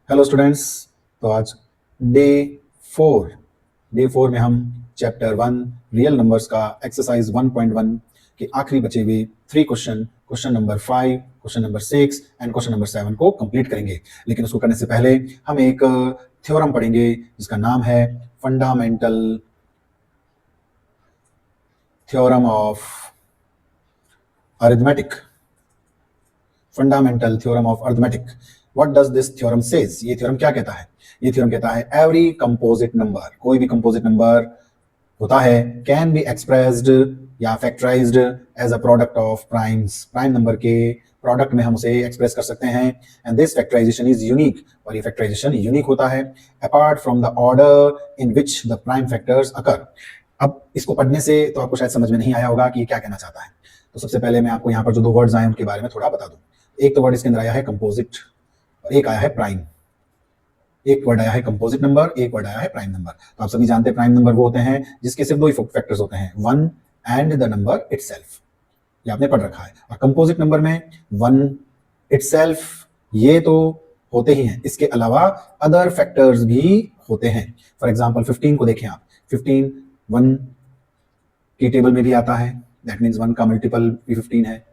Hello students. तो आज day four day four में हम चैप्टर 1 रियल नंबर्स का एक्सरसाइज 1.1 के आखिरी बचे हुए 3 question number 5, question number 6 and question number 7 को कंप्लीट करेंगे। लेकिन उसको करने से पहले हम एक थ्योरम पढ़ेंगे जिसका नाम है fundamental theorem of arithmetic. Fundamental theorem of arithmetic. What does this theorem says? ये थ्योरम क्या कहता है? ये थ्योरम कहता है एवरी कंपोजिट नंबर, कोई भी कंपोजिट नंबर होता है, कैन बी एक्सप्रेस्ड या factorized as a product of primes. Prime number के प्रोडक्ट में हम उसे एक्सप्रेस कर सकते हैं and this factorization is unique, और ये फैक्टराइजेशन यूनिक होता है apart from the order in which the prime factors occur. अब इसको पढ़ने से तो आपको शायद समझ में नहीं आया होगा कि ये क्या कहना चाहता है। तो सबसे पहले मैं आपको यहाँ पर जो 2 वर्ड्स आए उनके बारे में थोड़ा बता दूं। एक तो वर्ड इसके अंदर आया है कंपोजिट और एक आया है प्राइम। एक वर्ड आया है कंपोजिट नंबर, एक वर्ड आया है प्राइम नंबर। तो आप सभी जानते हैं प्राइम नंबर वो होते हैं जिसके सिर्फ 2 ही फैक्टर्स होते हैं, 1 एंड द नंबर इटसेल्फ। ये आपने पढ़ रखा है। और कंपोजिट नंबर में 1 इटसेल्फ ये तो होते ही हैं, इसके अलावा अदर फैक्टर्स भी होते हैं। फॉर एग्जांपल 15 को देखें आप, 15 1 की टेबल में भी आता है, दैट मीन्स 1 का मल्टीपल भी 15 है।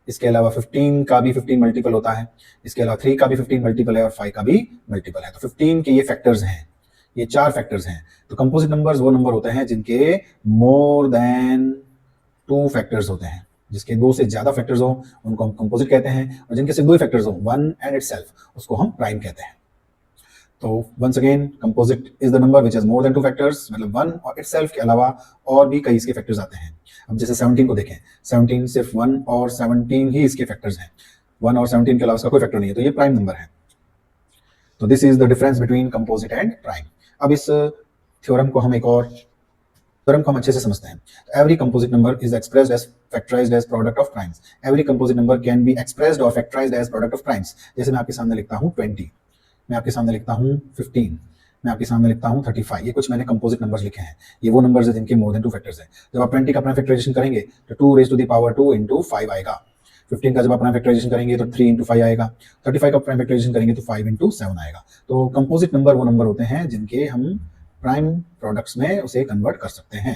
इसके अलावा 15 का भी 15 मल्टीपल होता है। इसके अलावा 3 का भी 15 मल्टीपल है और 5 का भी मल्टीपल है। तो 15 के ये फैक्टर्स हैं, ये 4 फैक्टर्स हैं। तो कंपोजिट नंबर्स वो नंबर होते हैं जिनके मोर देन 2 फैक्टर्स होते हैं। जिसके 2 से ज्यादा फैक्टर्स हो उनको हम कंपोजिट कहते हैं, और जिनके सिर्फ 2 ही फैक्टर्स हो, 1 एंड इटसेल्फ, उसको हम प्राइम कहते हैं। तो once again composite is the number which has more than 2 factors, मतलब 1 और इटसेल्फ के अलावा और भी कई इसके फैक्टर्स आते हैं। अब जैसे 17 को देखें, 17 सिर्फ 1 और 17 ही इसके फैक्टर्स हैं, 1 और 17 के अलावा उसका कोई फैक्टर नहीं है, तो ये प्राइम नंबर है। तो this is the difference between composite and prime. अब इस थ्योरम को हम अच्छे से समझते हैं। Every composite number is expressed as factorized as product of primes. Every composite number can be expressed और factorized as product of primes. जैसे मैं आपके सामने लिखता हूँ 20, मैं आपके सामने लिखता हूँ 15, मैं आपके सामने लिखता हूँ 35। ये कुछ मैंने कंपोजिट नंबर्स लिखे हैं। ये वो नंबर्स हैं जिनके मोर देन 2 फैक्टर्स हैं। जब आप 20 का प्राइम फैक्टराइजेशन करेंगे तो 2 raise to the power 2 into 5 आएगा। 15 का जब आप प्राइम फैक्टराइजेशन करेंगे तो 3 into 5 आएगा। 35 का प्राइम फैक्टराइजेशन करेंगे तो 5 into 7 आएगा। तो कंपोजिट नंबर वो नंबर होते हैं जिनके हम प्राइम प्रोडक्ट्स में उसे कन्वर्ट कर सकते हैं,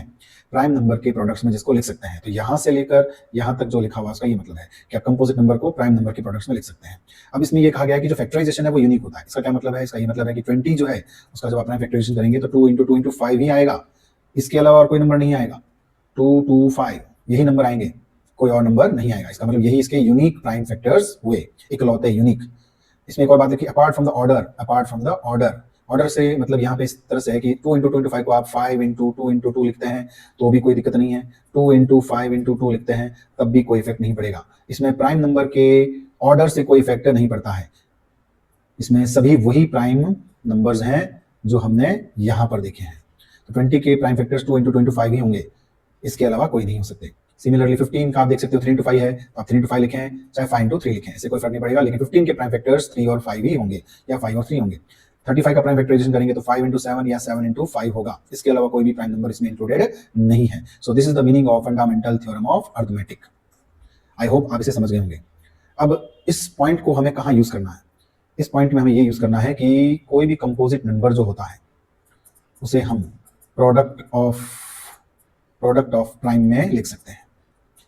प्राइम नंबर के प्रोडक्ट्स में जिसको लिख सकते हैं। तो यहाँ से लेकर यहाँ तक जो लिखा हुआ उसका ये मतलब है कि आप कंपोजिट नंबर को प्राइम नंबर के प्रोडक्ट्स में लिख सकते हैं। अब इसमें ये कहा गया है कि जो फैक्टराइजेशन है वो यूनिक होता है। इसका क्या मतलब है? इसका ये मतलब है कि 20 जो है उसका जब आप प्राइम फैक्टराइजेशन करेंगे तो 2 into 2 into 5 ही आएगा, इसके अलावा और कोई नंबर नहीं आएगा। 2 2 5 यही नंबर आएंगे, कोई और नंबर नहीं आएगा। इसका मतलब यही इसके यूनिक प्राइम फैक्टर्स हुए, इकलौते यूनिक। इसमें एक और बात देखिए, apart from the order. Order से मतलब यहाँ पे इस तरह से है कि 2 into 2 into 5 को आप 5 into 2 into 2 लिखते हैं तो भी कोई दिक्कत नहीं है, 2 into 5 into 2 लिखते हैं तब भी कोई इफेक्ट नहीं पड़ेगा। इसमें प्राइम नंबर के ऑर्डर से कोई इफेक्ट नहीं पड़ता है। इसमें सभी वही प्राइम नंबर्स हैं जो हमने यहाँ पर देखे हैं। तो 20 के प्राइम फैक्टर्स 2 into 2 into 5 ही होंगे, इसके अलावा कोई नहीं हो सकते। सिमिलरली 15 का आप देख सकते हो 3 into 5 है तो आप 3 into 5 लिखें चाहे 5 into 3 लिखें, इससे कोई फर्क नहीं पड़ेगा। लेकिन 15 के प्राइम फैक्टर्स 3 और 5 ही होंगे या 5 और 3 होंगे। 35 का प्राइम फैक्टराइजेशन करेंगे तो 5 into 7 या 7 into 5 होगा, इसके अलावा कोई भी प्राइम नंबर इसमें इंक्लूडेड नहीं है। So this is the meaning of fundamental theorem of arithmetic. I hope आप इसे समझ गए होंगे। अब इस पॉइंट को हमें कहाँ यूज करना है? इस पॉइंट में हमें ये यूज करना है कि कोई भी कंपोजिट नंबर जो होता है उसे हम प्रोडक्ट ऑफ प्राइम में लिख सकते हैं।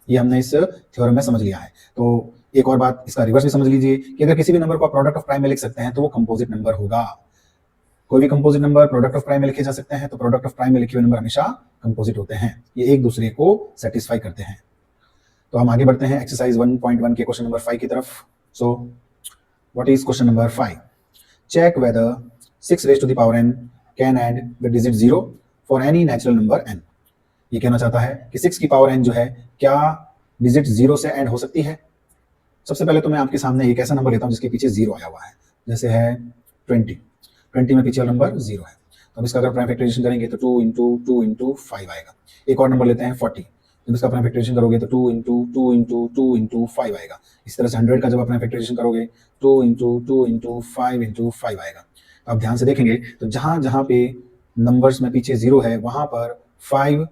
ये हमने इस थ्योरम में समझ लिया है। तो एक और बात इसका रिवर्स भी समझ लीजिए कि अगर किसी भी नंबर को आप प्रोडक्ट ऑफ प्राइम में लिख सकते हैं तो वो कंपोजिट नंबर होगा। कोई भी composite number product of prime में लिखे जा सकते हैं, तो प्रोडक्ट ऑफ प्राइम में लिखे हुए नंबर हमेशा कंपोजिट होते हैं। ये एक दूसरे को सेटिस्फाई करते हैं। तो हम आगे बढ़ते हैं एक्सरसाइज 1.1 के क्वेश्चन नंबर 5 की तरफ। So what is question number 5? Check whether 6 raised to the power n can end with digit 0 for any natural number n। ये कहना चाहता है कि 6 की पावर n जो है क्या डिजिट 0 से एंड हो सकती है। सबसे पहले तो मैं आपके सामने एक ऐसा नंबर लेता हूं जिसके पीछे 0 आया हुआ है, जैसे है 20 में पीछे वाला नंबर 0 है। तो अब इसका अगर प्राइम फैक्टराइजेशन करेंगे तो 2 into 2 into 5 आएगा। एक और नंबर लेते हैं 40, जब इसका प्राइम फैक्टराइजेशन करोगे तो 2 into 2 into 2 into 5 आएगा। इस तरह से 100 का जब आप प्राइम फैक्टराइजेशन करोगे 2 into 2 into 5 into 5 आएगा। तो आप ध्यान से देखेंगे तो जहां जहां पे नंबर्स में पीछे 0 है वहां पर 5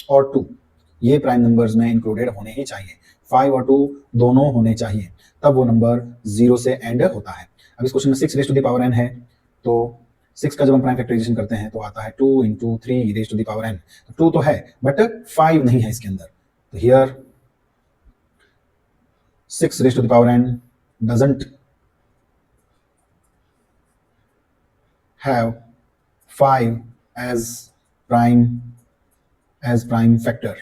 और 2 ये प्राइम नंबर्स में इंक्लूडेड होने ही चाहिए। 5 और 2 दोनों होने चाहिए, तब वो नंबर 0 से एंड होता है। अब इस क्वेश्चन में 6 raised to the power n है, तो 6 का जब हम प्राइम फैक्टराइजेशन करते हैं तो आता है 2 into 3 raise to the power n। 2 तो है बट 5 नहीं है इसके अंदर, तो here 6 raise to the power n doesn't have 5 as prime factor।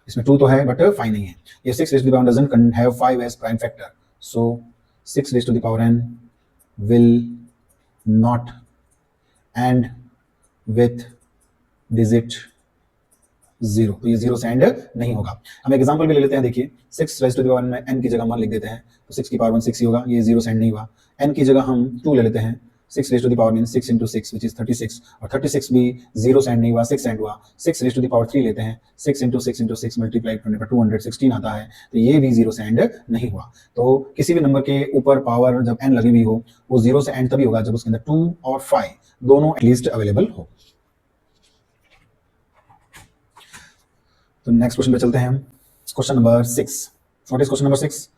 इसमें 2 तो है बट 5 नहीं है। ये 6 raised to the power doesn't have 5 as prime factor, so 6 raised to the power n will not end with digit 0। तो ये 0 से and नहीं होगा। हम एग्जांपल भी ले लेते हैं, देखिए 6 raised to the power n में n की जगह 1 लिख देते हैं, तो 6 की पावर 1 6 ही होगा, ये 0 से एंड नहीं हुआ। n की जगह हम 2 ले लेते हैं, 6 raised to the power means 6 into 6 which is 36, और 36 भी 0 से एंड नहीं हुआ, 6 से एंड हुआ। 6 raised to the power 3 लेते हैं, 6 into 6 into 6 मल्टीप्लाई करने पर 216 आता है, तो ये भी 0 से एंड नहीं हुआ। तो किसी भी नंबर के ऊपर पावर जब n लगी हुई हो, वो 0 से एंड तभी होगा जब उसके अंदर 2 और 5 दोनों एटलीस्ट अवेलेबल हो। तो नेक्स्ट क्वेश्चन पे चलते हैं हम। Question number 6। What is question number 6?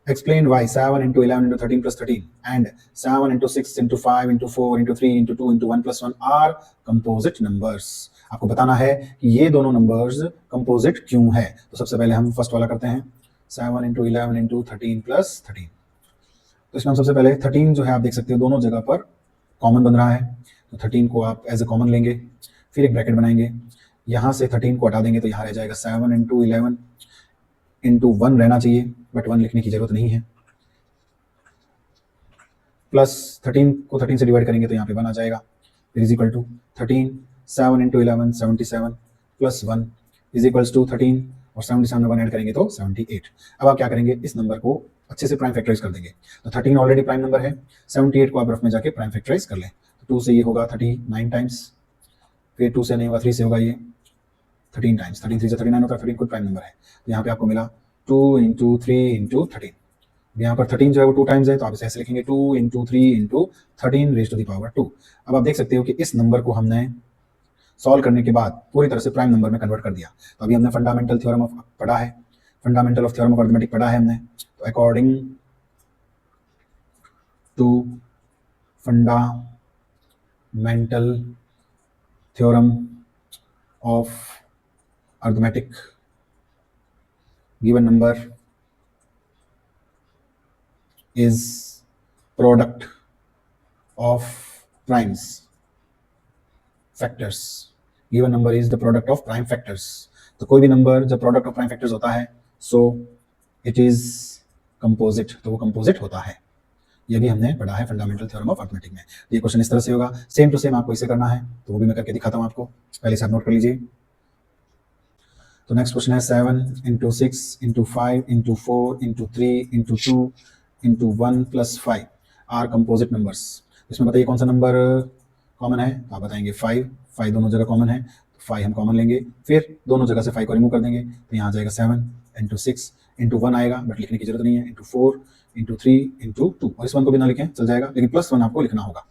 Explain why 7 into 11 into 13 plus 13 and 7 into 6 into 5 into 4 into 3 into 2 into 1 plus 1 are composite numbers। आपको बताना है कि ये दोनों नंबर्स कंपोजिट क्यों है। तो सबसे पहले हम फर्स्ट वाला करते हैं, 7 into 11 into 13 plus 13। तो इसमें हम सबसे पहले 13 जो है आप देख सकते हो दोनों जगह पर कॉमन बन रहा है, तो 13 को आप एज ए कॉमन लेंगे, फिर एक ब्रैकेट बनाएंगे, यहाँ से 13 को हटा देंगे तो यहाँ रह जाएगा 7 into 11 into 1 रहना चाहिए, बट 1 लिखने की जरूरत नहीं है, प्लस 13 को 13 से डिवाइड करेंगे तो यहाँ पे 1 आ जाएगा, फिर is equal to 13 7 into 11 77 plus 1 is equals to 13 और 77 में 1 ऐड करेंगे तो 78। अब आप क्या करेंगे, इस नंबर को अच्छे से प्राइम फैक्टराइज कर देंगे। तो 13 ऑलरेडी प्राइम नंबर है, 78 को आप रफ में जाके प्राइम फैक्टराइज कर लें, तो 2 से ये होगा 39 टाइम्स, फिर 2 से नहीं होगा 3 से होगा ये 13 टाइम्स, 13 3 से 39 होता है, 13 खुद प्राइम नंबर है, तो यहाँ पे आपको मिला 2 इंटू 3 इंटू 13। यहाँ पर 13 जो है वो 2 टाइम्स है, तो आप इसे ऐसे लिखेंगे 2 into 3 into 13 raise to the power 2। अब आप देख सकते हो कि इस नंबर को हमने सॉल्व करने के बाद पूरी तरह से प्राइम नंबर में कन्वर्ट कर दिया। तो अभी हमने फंडामेंटल थ्योरम ऑफ पढ़ा है, fundamental of theorem of arithmetic पढ़ा है हमने। तो according to fundamental theorem of arithmetic, given number is product of primes factors, given number is the product of prime factors। तो कोई भी नंबर जब प्रोडक्ट ऑफ प्राइम फैक्टर्स होता है सो इट इज कंपोजिट, तो वो कंपोजिट होता है। ये भी हमने पढ़ा है फंडामेंटल थ्योरम ऑफ अरिथमेटिक में। ये क्वेश्चन इस तरह से होगा, सेम टू सेम आपको इसे करना है, तो वो भी मैं करके दिखाता हूँ आपको, पहले से आप नोट कर लीजिए। तो नेक्स्ट क्वेश्चन है 7 into 6 into 5 into 4 into 3 into 2 into 1 plus 5 are composite numbers. इसमें बताइए कौन सा नंबर कॉमन है, तो आप बताएंगे 5 दोनों जगह कॉमन है, तो 5 हम कॉमन लेंगे, फिर दोनों जगह से 5 को रिमूव कर देंगे, तो यहाँ आ जाएगा 7 इंटू 6 इंटू 1 आएगा, बट लिखने की जरूरत नहीं है, इंटू 4 इंटू 3 इंटू 2, और इस 1 को भी ना लिखें चल जाएगा, लेकिन प्लस 1 आपको लिखना होगा।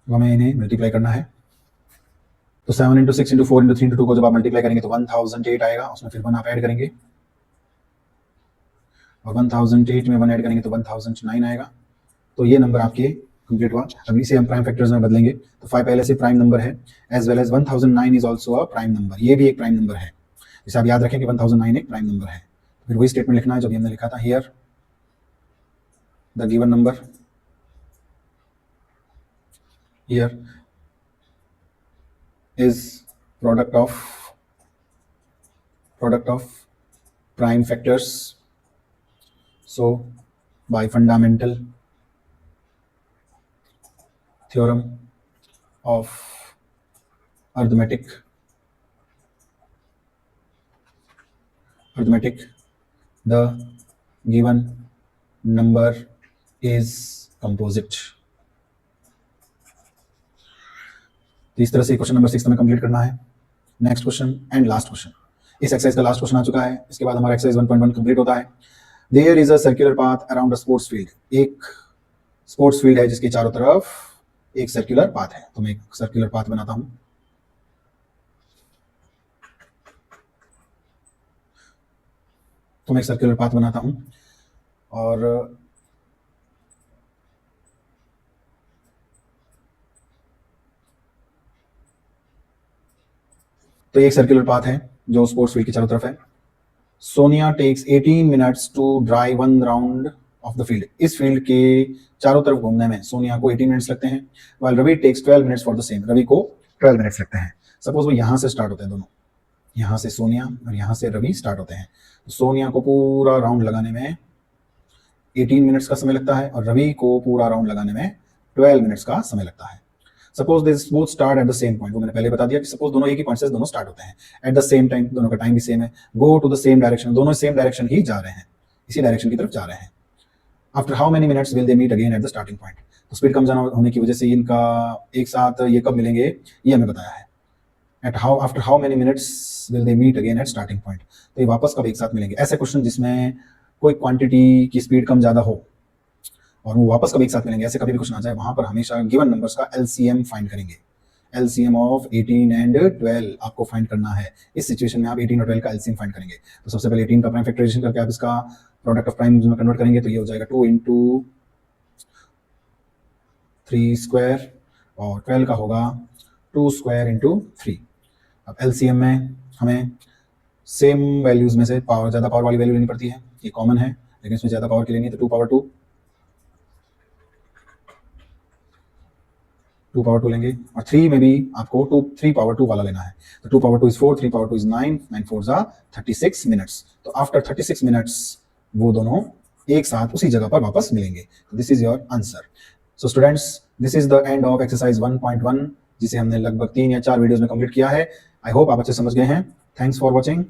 तो हमें इन्हें मल्टीप्लाई करना है, तो 7 इंटू 6 इंटू 4 इंटू 3 इंटू 2 को जब आप मल्टीप्लाई करेंगे तो 1008 आएगा, उसमें फिर 1 आप ऐड करेंगे, और 1008 में 1 ऐड करेंगे तो 1009 आएगा। तो ये नंबर आपके कंप्लीट हुआ। अब इसे हम प्राइम फैक्टर्स में बदलेंगे, तो 5 पहले से प्राइम नंबर है, as well as 1009 is also a prime number, ये भी एक प्राइम नंबर है, इसे आप याद रखें कि 1009 एक प्राइम नंबर है। फिर वही स्टेटमेंट लिखना है जो भी हमने लिखा था, here the given number, here is product of prime factors, so by fundamental theorem of arithmetic the given number is composite। तो इस तरह से क्वेश्चन नंबर 6 हमें कंप्लीट करना है। Next question and last question, इस एक्सरसाइज का लास्ट क्वेश्चन आ चुका है, इसके बाद हमारा एक्सरसाइज 1.1 कंप्लीट होता है। There is a circular path around a sports field, एक स्पोर्ट्स फील्ड है जिसके चारों तरफ एक सर्कुलर पाथ है, तो मैं एक सर्कुलर पाथ बनाता हूं। और तो ये एक सर्कुलर पाथ है जो स्पोर्ट्स फील्ड के चारों तरफ है। Sonia takes 18 minutes to drive 1 round of the field. इस फील्ड के चारों तरफ घूमने में सोनिया को 18 मिनट्स लगते हैं, while Ravi takes 12 minutes for the same. Ravi को 12 मिनट्स लगते हैं। सपोज वो यहां से स्टार्ट होते हैं दोनों, यहां से सोनिया और यहां से रवि स्टार्ट होते हैं। तो सोनिया को पूरा राउंड लगाने में 18 मिनट्स का समय लगता है और रवि को पूरा राउंड लगाने में 12 मिनट्स का समय लगता है। Suppose this both start at the same point. वो मैंने पहले बता दिया कि सपोज दोनों एक ही पॉइंट से दोनों स्टार्ट होते हैं एट द सेम टाइम, दोनों का टाइम भी सेम है। Go to the same direction, दोनों सेम डायरेक्शन ही जा रहे हैं, इसी डायरेक्शन की तरफ जा रहे हैं। After how many minutes will they meet again at the starting point. तो स्पीड कम जाना होने की वजह से इनका एक साथ ये कब मिलेंगे ये हमें बताया है। After how many minutes will they meet again at starting point. तो ये वापस कब एक साथ मिलेंगे। ऐसे क्वेश्चन जिसमें कोई क्वांटिटी की स्पीड कम ज्यादा हो और वो वापस कब एक साथ मिलेंगे, ऐसे कभी भी क्वेश्चन आ जाए, वहां पर हमेशा गिवन नंबर्स का एलसीएम फाइंड करेंगे। एलसीएम ऑफ 18 एंड 12 आपको फाइंड करना है। इस सिचुएशन में आप 18 और 12 का एलसीएम फाइंड करेंगे। तो सबसे पहले 18 का प्राइम फैक्टराइजेशन करके आप इसका प्रोडक्ट ऑफ प्राइम्स में कन्वर्ट करेंगे, तो ये हो जाएगा 2 इंटू 3 स्क्वायर और 12 का होगा 2 स्क्वायर इंटू 3। अब एलसीएम में हमें सेम वैल्यूज में से पावर ज्यादा पावर वाली वैल्यू लेनी पड़ती है, ये कॉमन है, लेकिन इसमें ज्यादा पावर की लेनी है तो 2 पावर 2 लेंगे। और 3 में भी आपको 3 पावर 2 वाला लेना है, तो 2 पावर 2 इज 4, 3 पावर 2 इज 9, 9 4 जा 36 मिनट्स। तो आफ्टर 36 मिनट्स वो दोनों एक साथ उसी जगह पर वापस मिलेंगे। तो this is your answer. So students, this is the end of exercise 1.1 जिसे हमने लगभग 3 या 4 वीडियोस में कंप्लीट किया है। आई होप आप अच्छे समझ गए हैं। Thanks for watching.